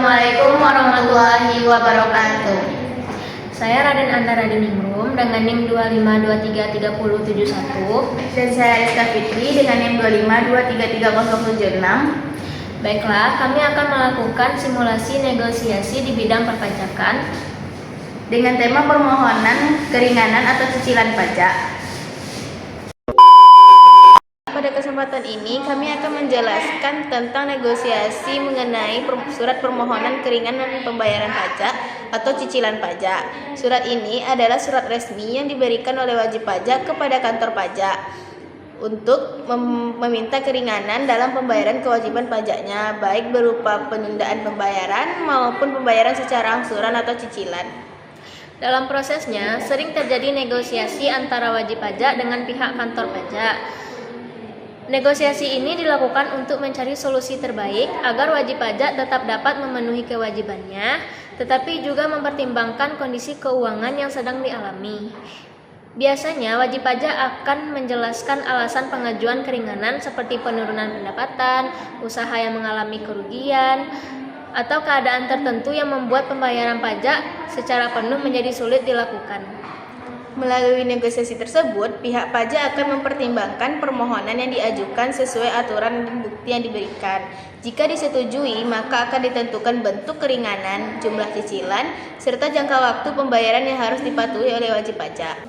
Assalamualaikum warahmatullahi wabarakatuh. Saya Raden Andara Diningrum dengan NIM 25233071 Dan saya Rizka Fitri dengan NIM 25233076. Baiklah, kami akan melakukan simulasi negosiasi di bidang perpajakan dengan tema permohonan keringanan atau cicilan pajak. Pada kesempatan ini kami akan menjelaskan tentang negosiasi mengenai surat permohonan keringanan pembayaran pajak atau cicilan pajak. Surat ini adalah surat resmi yang diberikan oleh wajib pajak kepada kantor pajak untuk meminta keringanan dalam pembayaran kewajiban pajaknya, baik berupa penundaan pembayaran maupun pembayaran secara angsuran atau cicilan. Dalam prosesnya, sering terjadi negosiasi antara wajib pajak dengan pihak kantor pajak. Negosiasi ini dilakukan untuk mencari solusi terbaik agar wajib pajak tetap dapat memenuhi kewajibannya, tetapi juga mempertimbangkan kondisi keuangan yang sedang dialami. Biasanya, wajib pajak akan menjelaskan alasan pengajuan keringanan seperti penurunan pendapatan, usaha yang mengalami kerugian, atau keadaan tertentu yang membuat pembayaran pajak secara penuh menjadi sulit dilakukan. Melalui negosiasi tersebut, pihak pajak akan mempertimbangkan permohonan yang diajukan sesuai aturan dan bukti yang diberikan. Jika disetujui, maka akan ditentukan bentuk keringanan, jumlah cicilan, serta jangka waktu pembayaran yang harus dipatuhi oleh wajib pajak.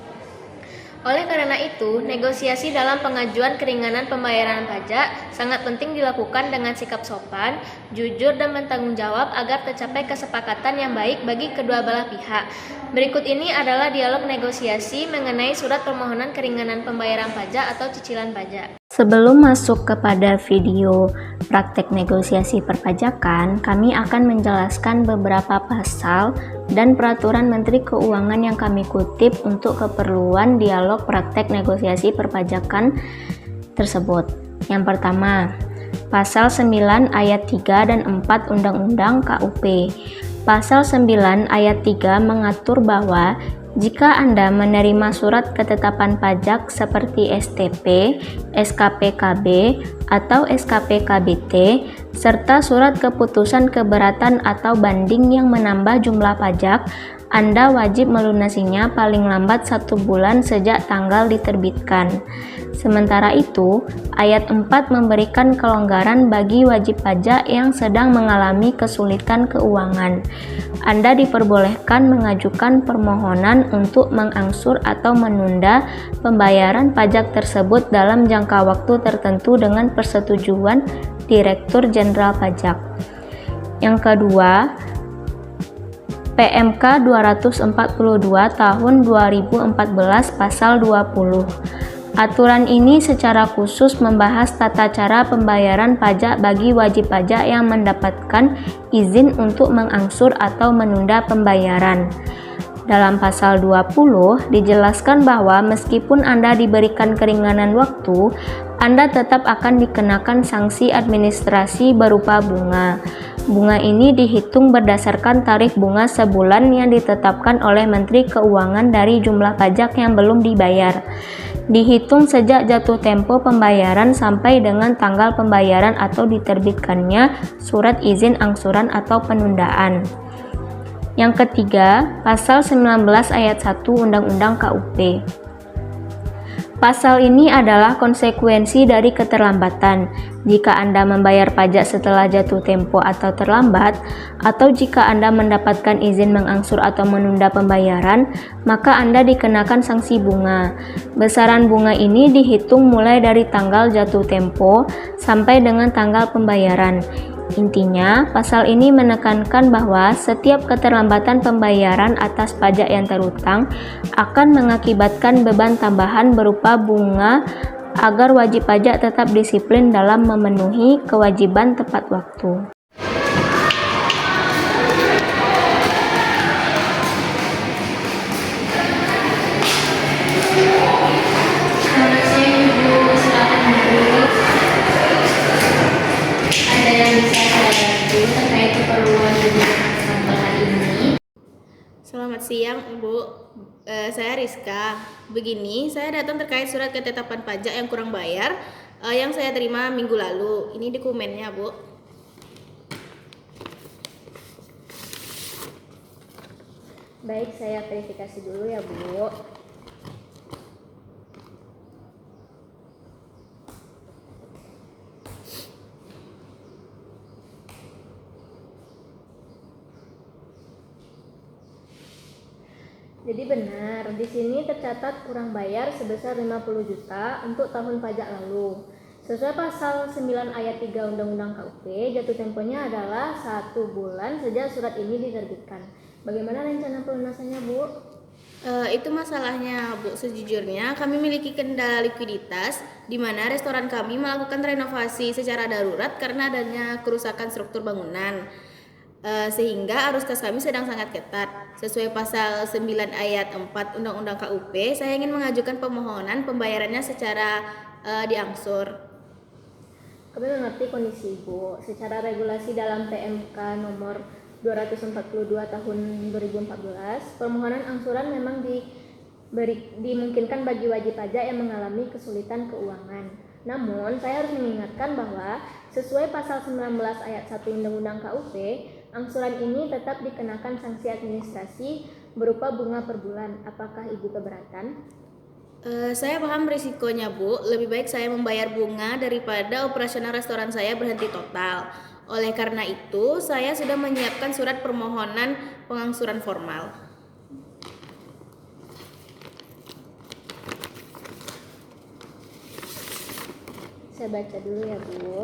Oleh karena itu, negosiasi dalam pengajuan keringanan pembayaran pajak sangat penting dilakukan dengan sikap sopan, jujur, dan bertanggung jawab agar tercapai kesepakatan yang baik bagi kedua belah pihak. Berikut ini adalah dialog negosiasi mengenai surat permohonan keringanan pembayaran pajak atau cicilan pajak. Sebelum masuk kepada video praktek negosiasi perpajakan, kami akan menjelaskan beberapa pasal dan peraturan Menteri Keuangan yang kami kutip untuk keperluan dialog praktek negosiasi perpajakan tersebut. Yang pertama, Pasal 9 ayat 3 dan 4 Undang-Undang KUP. Pasal 9 ayat 3 mengatur bahwa jika Anda menerima surat ketetapan pajak seperti STP, SKPKB, atau SKPKBT, serta surat keputusan keberatan atau banding yang menambah jumlah pajak, Anda wajib melunasinya paling lambat 1 bulan sejak tanggal diterbitkan. Sementara itu, ayat 4 memberikan kelonggaran bagi wajib pajak yang sedang mengalami kesulitan keuangan. Anda diperbolehkan mengajukan permohonan untuk mengangsur atau menunda pembayaran pajak tersebut dalam jangka waktu tertentu dengan persetujuan Direktur Jenderal Pajak. Yang kedua, PMK 242 tahun 2014 pasal 20. Aturan ini secara khusus membahas tata cara pembayaran pajak bagi wajib pajak yang mendapatkan izin untuk mengangsur atau menunda pembayaran. Dalam pasal 20 dijelaskan bahwa meskipun Anda diberikan keringanan waktu, Anda tetap akan dikenakan sanksi administrasi berupa bunga. Bunga ini dihitung berdasarkan tarif bunga sebulan yang ditetapkan oleh Menteri Keuangan dari jumlah pajak yang belum dibayar. Dihitung sejak jatuh tempo pembayaran sampai dengan tanggal pembayaran atau diterbitkannya surat izin angsuran atau penundaan. Yang ketiga, Pasal 19 ayat 1 Undang-Undang KUP. Pasal ini adalah konsekuensi dari keterlambatan. Jika Anda membayar pajak setelah jatuh tempo atau terlambat, atau jika Anda mendapatkan izin mengangsur atau menunda pembayaran, maka Anda dikenakan sanksi bunga. Besaran bunga ini dihitung mulai dari tanggal jatuh tempo sampai dengan tanggal pembayaran. Intinya, pasal ini menekankan bahwa setiap keterlambatan pembayaran atas pajak yang terutang akan mengakibatkan beban tambahan berupa bunga agar wajib pajak tetap disiplin dalam memenuhi kewajiban tepat waktu. Selamat siang, Bu. Saya Rizka. Begini, saya datang terkait surat ketetapan pajak yang kurang bayar yang saya terima minggu lalu. Ini dokumennya, Bu. Baik, saya verifikasi dulu ya, Bu. Jadi benar, di sini tercatat kurang bayar sebesar 50 juta untuk tahun pajak lalu. Sesuai pasal 9 ayat 3 Undang-Undang KUP, jatuh temponya adalah 1 bulan sejak surat ini diterbitkan. Bagaimana rencana pelunasannya, Bu? Itu masalahnya, Bu. Sejujurnya kami memiliki kendala likuiditas di mana restoran kami melakukan renovasi secara darurat karena adanya kerusakan struktur bangunan. Sehingga arus kas kami sedang sangat ketat. Sesuai pasal 9 ayat 4 Undang-Undang KUP, saya ingin mengajukan permohonan pembayarannya secara diangsur. Kami mengerti kondisi Ibu. Secara regulasi dalam PMK nomor 242 tahun 2014, permohonan angsuran memang dimungkinkan bagi wajib pajak yang mengalami kesulitan keuangan. Namun, saya harus mengingatkan bahwa sesuai pasal 19 ayat 1 Undang-Undang KUP, angsuran ini tetap dikenakan sanksi administrasi berupa bunga per bulan. Apakah Ibu keberatan? Saya paham risikonya, Bu. Lebih baik saya membayar bunga daripada operasional restoran saya berhenti total. Oleh karena itu, saya sudah menyiapkan surat permohonan pengangsuran formal. Saya baca dulu ya, Bu.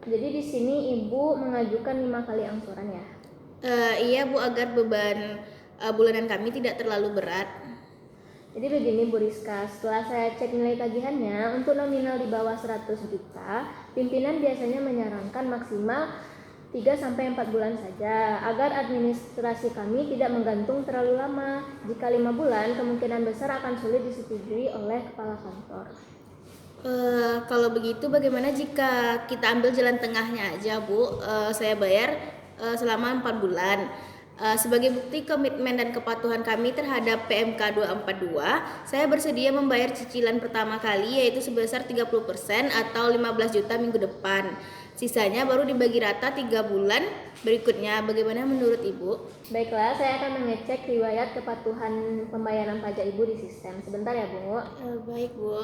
Jadi di sini Ibu mengajukan 5 kali angsuran ya? Iya, Bu, agar beban bulanan kami tidak terlalu berat. Jadi begini Bu Rizka, setelah saya cek nilai tagihannya, untuk nominal di bawah 100 juta, pimpinan biasanya menyarankan maksimal 3-4 bulan saja, agar administrasi kami tidak menggantung terlalu lama. Jika 5 bulan, kemungkinan besar akan sulit disetujui oleh kepala kantor. Kalau begitu bagaimana jika kita ambil jalan tengahnya aja, Bu? Saya bayar selama 4 bulan. Sebagai bukti komitmen dan kepatuhan kami terhadap PMK 242, saya bersedia membayar cicilan pertama kali yaitu sebesar 30% atau 15 juta minggu depan. Sisanya baru dibagi rata 3 bulan berikutnya. Bagaimana menurut Ibu? Baiklah, saya akan mengecek riwayat kepatuhan pembayaran pajak Ibu di sistem. Sebentar ya, Bu. Baik, Bu.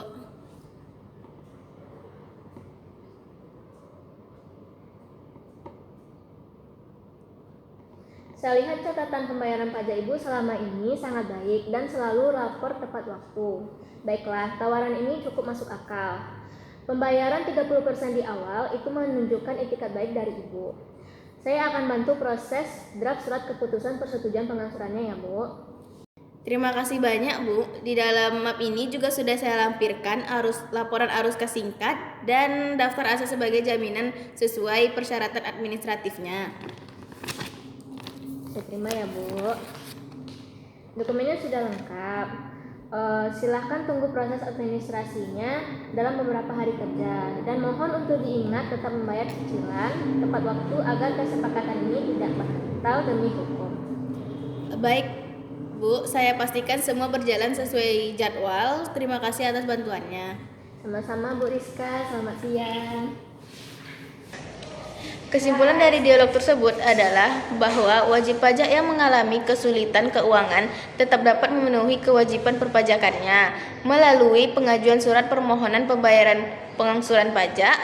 Saya lihat catatan pembayaran pajak Ibu selama ini sangat baik dan selalu lapor tepat waktu. Baiklah, tawaran ini cukup masuk akal. Pembayaran 30% di awal itu menunjukkan etikat baik dari Ibu. Saya akan bantu proses draft surat keputusan persetujuan pengangsurannya ya, Bu. Terima kasih banyak, Bu. Di dalam map ini juga sudah saya lampirkan laporan arus kas singkat dan daftar aset sebagai jaminan sesuai persyaratan administratifnya. Saya terima ya, Bu. Dokumennya sudah lengkap. Silahkan tunggu proses administrasinya dalam beberapa hari kerja. Dan mohon untuk diingat tetap membayar cicilan tepat waktu agar kesepakatan ini tidak batal demi hukum. Baik, Bu. Saya pastikan semua berjalan sesuai jadwal. Terima kasih atas bantuannya. Sama-sama Bu Rizka, selamat siang. Kesimpulan dari dialog tersebut adalah bahwa wajib pajak yang mengalami kesulitan keuangan tetap dapat memenuhi kewajiban perpajakannya melalui pengajuan surat permohonan pembayaran pengangsuran pajak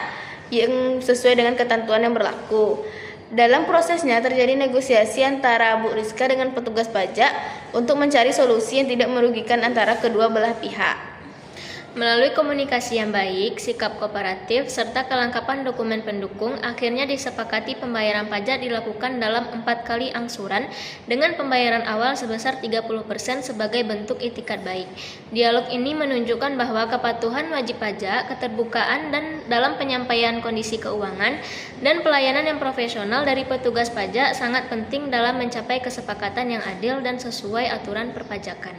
yang sesuai dengan ketentuan yang berlaku. Dalam prosesnya terjadi negosiasi antara Bu Rizka dengan petugas pajak untuk mencari solusi yang tidak merugikan antara kedua belah pihak. Melalui komunikasi yang baik, sikap kooperatif, serta kelengkapan dokumen pendukung, akhirnya disepakati pembayaran pajak dilakukan dalam 4 kali angsuran dengan pembayaran awal sebesar 30% sebagai bentuk itikat baik. Dialog ini menunjukkan bahwa kepatuhan wajib pajak, keterbukaan dan dalam penyampaian kondisi keuangan, dan pelayanan yang profesional dari petugas pajak sangat penting dalam mencapai kesepakatan yang adil dan sesuai aturan perpajakan.